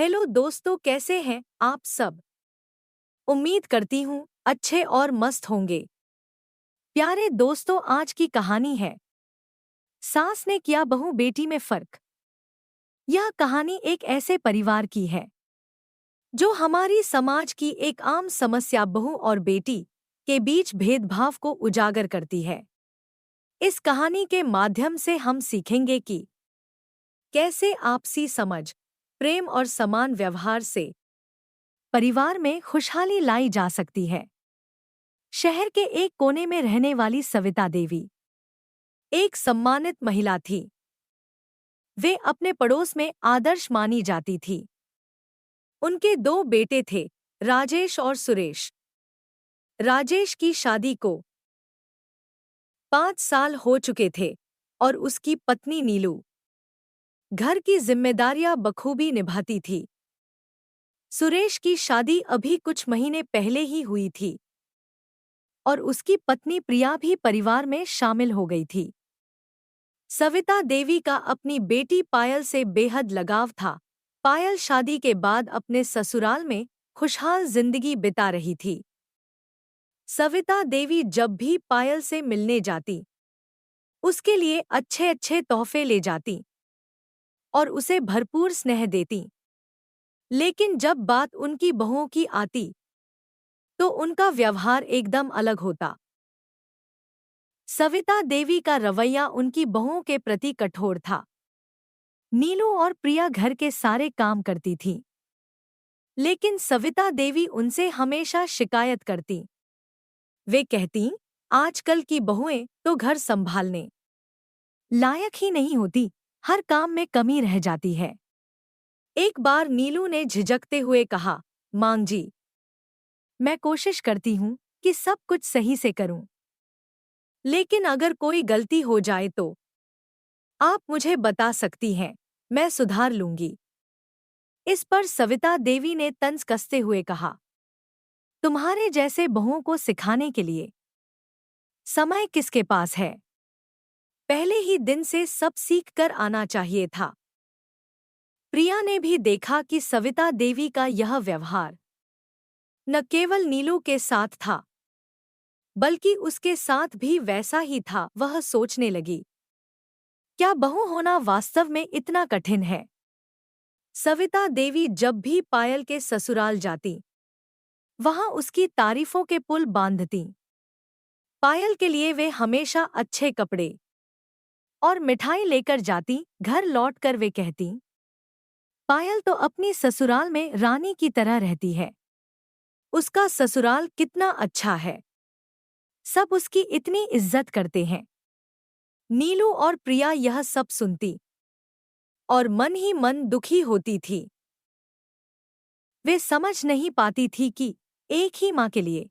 Hello दोस्तों, कैसे हैं आप सब। उम्मीद करती हूँ अच्छे और मस्त होंगे। प्यारे दोस्तों, आज की कहानी है सास ने किया बहू बेटी में फर्क। यह कहानी एक ऐसे परिवार की है जो हमारी समाज की एक आम समस्या बहू और बेटी के बीच भेदभाव को उजागर करती है। इस कहानी के माध्यम से हम सीखेंगे कि कैसे आपसी समझ, प्रेम और समान व्यवहार से परिवार में खुशहाली लाई जा सकती है। शहर के एक कोने में रहने वाली सविता देवी एक सम्मानित महिला थी। वे अपने पड़ोस में आदर्श मानी जाती थी। उनके दो बेटे थे, राजेश और सुरेश। राजेश की शादी को 5 साल हो चुके थे और उसकी पत्नी नीलू घर की जिम्मेदारियां बखूबी निभाती थी। सुरेश की शादी अभी कुछ महीने पहले ही हुई थी और उसकी पत्नी प्रिया भी परिवार में शामिल हो गई थी। सविता देवी का अपनी बेटी पायल से बेहद लगाव था। पायल शादी के बाद अपने ससुराल में खुशहाल जिंदगी बिता रही थी। सविता देवी जब भी पायल से मिलने जाती, उसके लिए अच्छे अच्छे तोहफे ले जाती और उसे भरपूर स्नेह देती। लेकिन जब बात उनकी बहुओं की आती, तो उनका व्यवहार एकदम अलग होता। सविता देवी का रवैया उनकी बहुओं के प्रति कठोर था। नीलू और प्रिया घर के सारे काम करती थीं, लेकिन सविता देवी उनसे हमेशा शिकायत करती। वे कहती, आजकल की बहुएं तो घर संभालने लायक ही नहीं होती, हर काम में कमी रह जाती है। एक बार नीलू ने झिझकते हुए कहा, मां जी, मैं कोशिश करती हूँ कि सब कुछ सही से करूं, लेकिन अगर कोई गलती हो जाए तो आप मुझे बता सकती हैं, मैं सुधार लूंगी। इस पर सविता देवी ने तंज कसते हुए कहा, तुम्हारे जैसे बहुओं को सिखाने के लिए समय किसके पास है। पहले ही दिन से सब सीख कर आना चाहिए था। प्रिया ने भी देखा कि सविता देवी का यह व्यवहार न केवल नीलू के साथ था, बल्कि उसके साथ भी वैसा ही था। वह सोचने लगी, क्या बहू होना वास्तव में इतना कठिन है। सविता देवी जब भी पायल के ससुराल जाती, वहां उसकी तारीफों के पुल बांधती। पायल के लिए वे हमेशा अच्छे कपड़े और मिठाई लेकर जाती। घर लौटकर वे कहती, पायल तो अपनी ससुराल में रानी की तरह रहती है। उसका ससुराल कितना अच्छा है, सब उसकी इतनी इज्जत करते हैं। नीलू और प्रिया यह सब सुनती और मन ही मन दुखी होती थी। वे समझ नहीं पाती थी कि एक ही माँ के लिए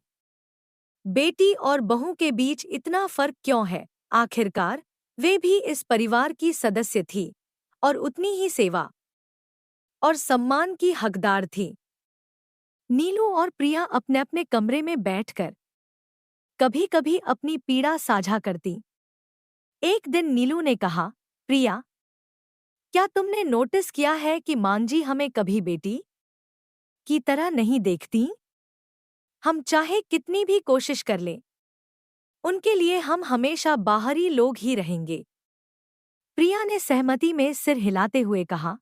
बेटी और बहू के बीच इतना फर्क क्यों है। आखिरकार वे भी इस परिवार की सदस्य थी और उतनी ही सेवा और सम्मान की हकदार थी। नीलू और प्रिया अपने अपने कमरे में बैठकर कभी-कभी अपनी पीड़ा साझा करती। एक दिन नीलू ने कहा, प्रिया, क्या तुमने नोटिस किया है कि मां जी हमें कभी बेटी की तरह नहीं देखती। हम चाहे कितनी भी कोशिश कर लें, उनके लिए हम हमेशा बाहरी लोग ही रहेंगे। प्रिया ने सहमति में सिर हिलाते हुए कहा,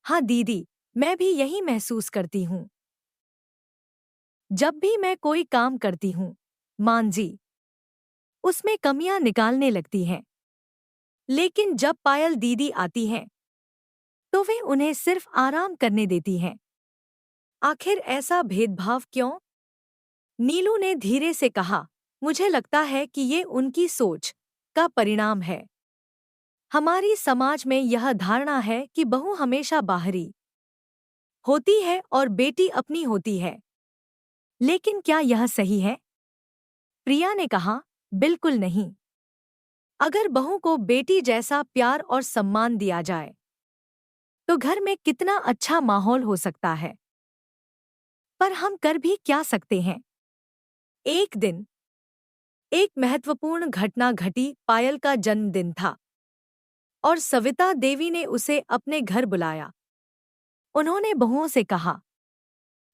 हाँ दीदी, मैं भी यही महसूस करती हूँ। जब भी मैं कोई काम करती हूँ, मां जी उसमें कमियां निकालने लगती हैं। लेकिन जब पायल दीदी आती हैं, तो वे उन्हें सिर्फ आराम करने देती हैं। आखिर ऐसा भेदभाव क्यों? नीलू ने धीरे से कहा, मुझे लगता है कि ये उनकी सोच का परिणाम है। हमारी समाज में यह धारणा है कि बहू हमेशा बाहरी होती है और बेटी अपनी होती है। लेकिन क्या यह सही है? प्रिया ने कहा, बिल्कुल नहीं। अगर बहू को बेटी जैसा प्यार और सम्मान दिया जाए, तो घर में कितना अच्छा माहौल हो सकता है। पर हम कर भी क्या सकते हैं? एक दिन एक महत्वपूर्ण घटना घटी। पायल का जन्मदिन था और सविता देवी ने उसे अपने घर बुलाया। उन्होंने बहुओं से कहा,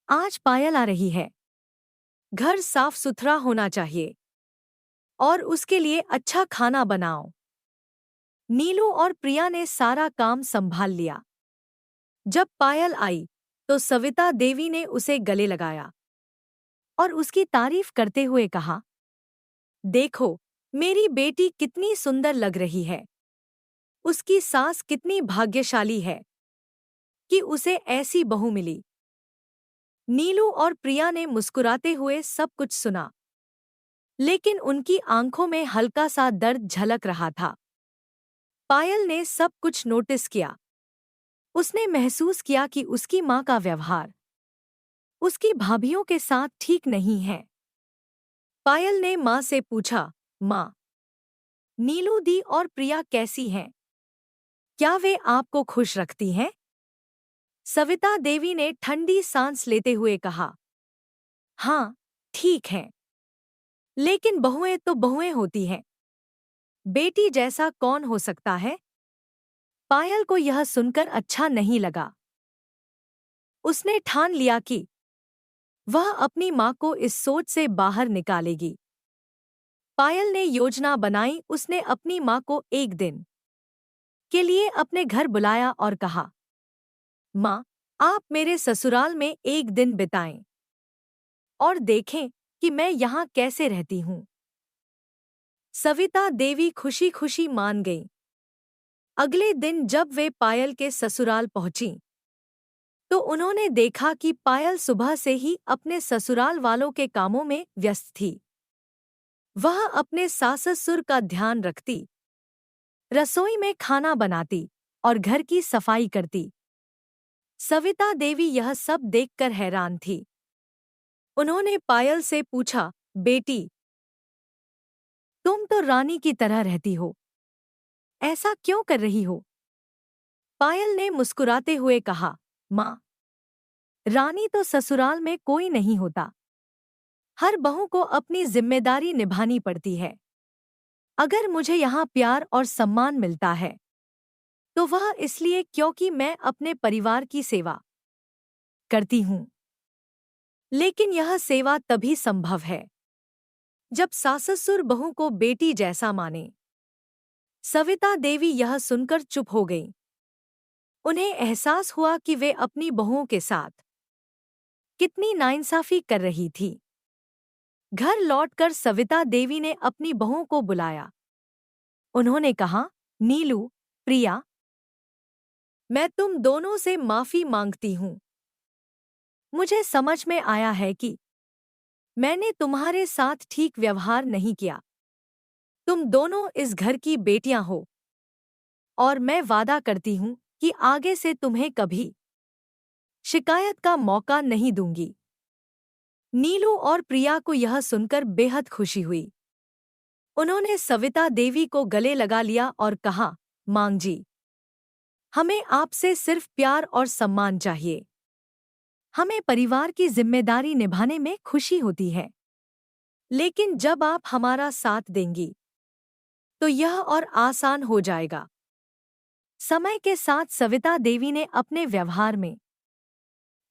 आज पायल आ रही है, घर साफ सुथरा होना चाहिए और उसके लिए अच्छा खाना बनाओ। नीलू और प्रिया ने सारा काम संभाल लिया। जब पायल आई तो सविता देवी ने उसे गले लगाया और उसकी तारीफ करते हुए कहा, देखो, मेरी बेटी कितनी सुंदर लग रही है। उसकी सास कितनी भाग्यशाली है कि उसे ऐसी बहू मिली। नीलू और प्रिया ने मुस्कुराते हुए सब कुछ सुना, लेकिन उनकी आंखों में हल्का सा दर्द झलक रहा था। पायल ने सब कुछ नोटिस किया। उसने महसूस किया कि उसकी माँ का व्यवहार उसकी भाभियों के साथ ठीक नहीं है। पायल ने माँ से पूछा, माँ, नीलू दी और प्रिया कैसी हैं? क्या वे आपको खुश रखती हैं? सविता देवी ने ठंडी सांस लेते हुए कहा, हाँ, ठीक है। लेकिन बहुएं तो बहुएं होती हैं। बेटी जैसा कौन हो सकता है? पायल को यह सुनकर अच्छा नहीं लगा। उसने ठान लिया कि वह अपनी माँ को इस सोच से बाहर निकालेगी। पायल ने योजना बनाई। उसने अपनी माँ को एक दिन के लिए अपने घर बुलाया और कहा, माँ, आप मेरे ससुराल में एक दिन बिताएं और देखें कि मैं यहाँ कैसे रहती हूँ। सविता देवी खुशी खुशी मान गई। अगले दिन जब वे पायल के ससुराल पहुंची तो उन्होंने देखा कि पायल सुबह से ही अपने ससुराल वालों के कामों में व्यस्त थी। वह अपने सास-ससुर का ध्यान रखती, रसोई में खाना बनाती और घर की सफाई करती। सविता देवी यह सब देखकर हैरान थी। उन्होंने पायल से पूछा, बेटी, तुम तो रानी की तरह रहती हो, ऐसा क्यों कर रही हो? पायल ने मुस्कुराते हुए कहा, माँ, रानी तो ससुराल में कोई नहीं होता। हर बहू को अपनी जिम्मेदारी निभानी पड़ती है। अगर मुझे यहाँ प्यार और सम्मान मिलता है तो वह इसलिए क्योंकि मैं अपने परिवार की सेवा करती हूँ। लेकिन यह सेवा तभी संभव है जब सास-ससुर बहू को बेटी जैसा माने। सविता देवी यह सुनकर चुप हो गई। उन्हें एहसास हुआ कि वे अपनी बहुओं के साथ कितनी नाइंसाफी कर रही थी। घर लौटकर सविता देवी ने अपनी बहुओं को बुलाया। उन्होंने कहा, नीलू, प्रिया, मैं तुम दोनों से माफी मांगती हूँ। मुझे समझ में आया है कि मैंने तुम्हारे साथ ठीक व्यवहार नहीं किया। तुम दोनों इस घर की बेटियां हो और मैं वादा करती हूँ कि आगे से तुम्हें कभी शिकायत का मौका नहीं दूंगी। नीलू और प्रिया को यह सुनकर बेहद खुशी हुई। उन्होंने सविता देवी को गले लगा लिया और कहा, मां जी, हमें आपसे सिर्फ प्यार और सम्मान चाहिए। हमें परिवार की जिम्मेदारी निभाने में खुशी होती है, लेकिन जब आप हमारा साथ देंगी तो यह और आसान हो जाएगा। समय के साथ सविता देवी ने अपने व्यवहार में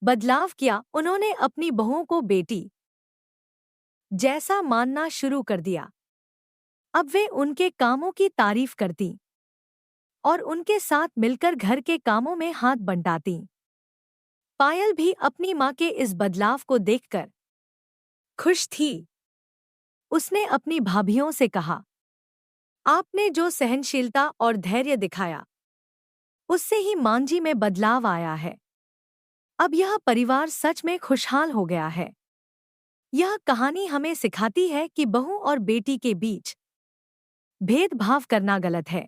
बदलाव किया। उन्होंने अपनी बहुओं को बेटी जैसा मानना शुरू कर दिया। अब वे उनके कामों की तारीफ करती और उनके साथ मिलकर घर के कामों में हाथ बंटाती। पायल भी अपनी माँ के इस बदलाव को देखकर खुश थी। उसने अपनी भाभियों से कहा, आपने जो सहनशीलता और धैर्य दिखाया, उससे ही मांझी में बदलाव आया है। अब यह परिवार सच में खुशहाल हो गया है। यह कहानी हमें सिखाती है कि बहू और बेटी के बीच भेदभाव करना गलत है।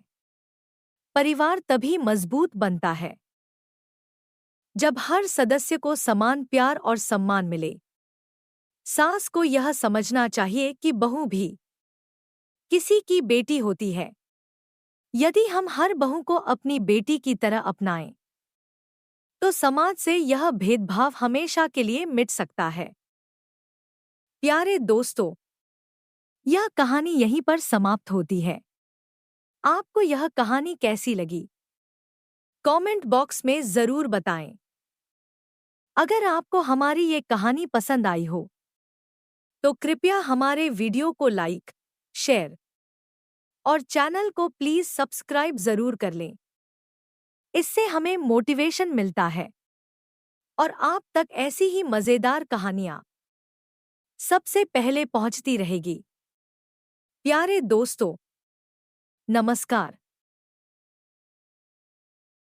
परिवार तभी मजबूत बनता है जब हर सदस्य को समान प्यार और सम्मान मिले। सास को यह समझना चाहिए कि बहू भी किसी की बेटी होती है। यदि हम हर बहू को अपनी बेटी की तरह अपनाएं, तो समाज से यह भेदभाव हमेशा के लिए मिट सकता है। प्यारे दोस्तों, यह कहानी यहीं पर समाप्त होती है। आपको यह कहानी कैसी लगी? कमेंट बॉक्स में जरूर बताएं। अगर आपको हमारी ये कहानी पसंद आई हो तो कृपया हमारे वीडियो को लाइक, शेयर और चैनल को प्लीज सब्सक्राइब जरूर कर लें। इससे हमें मोटिवेशन मिलता है और आप तक ऐसी ही मजेदार कहानियां सबसे पहले पहुंचती रहेगी। प्यारे दोस्तों, नमस्कार।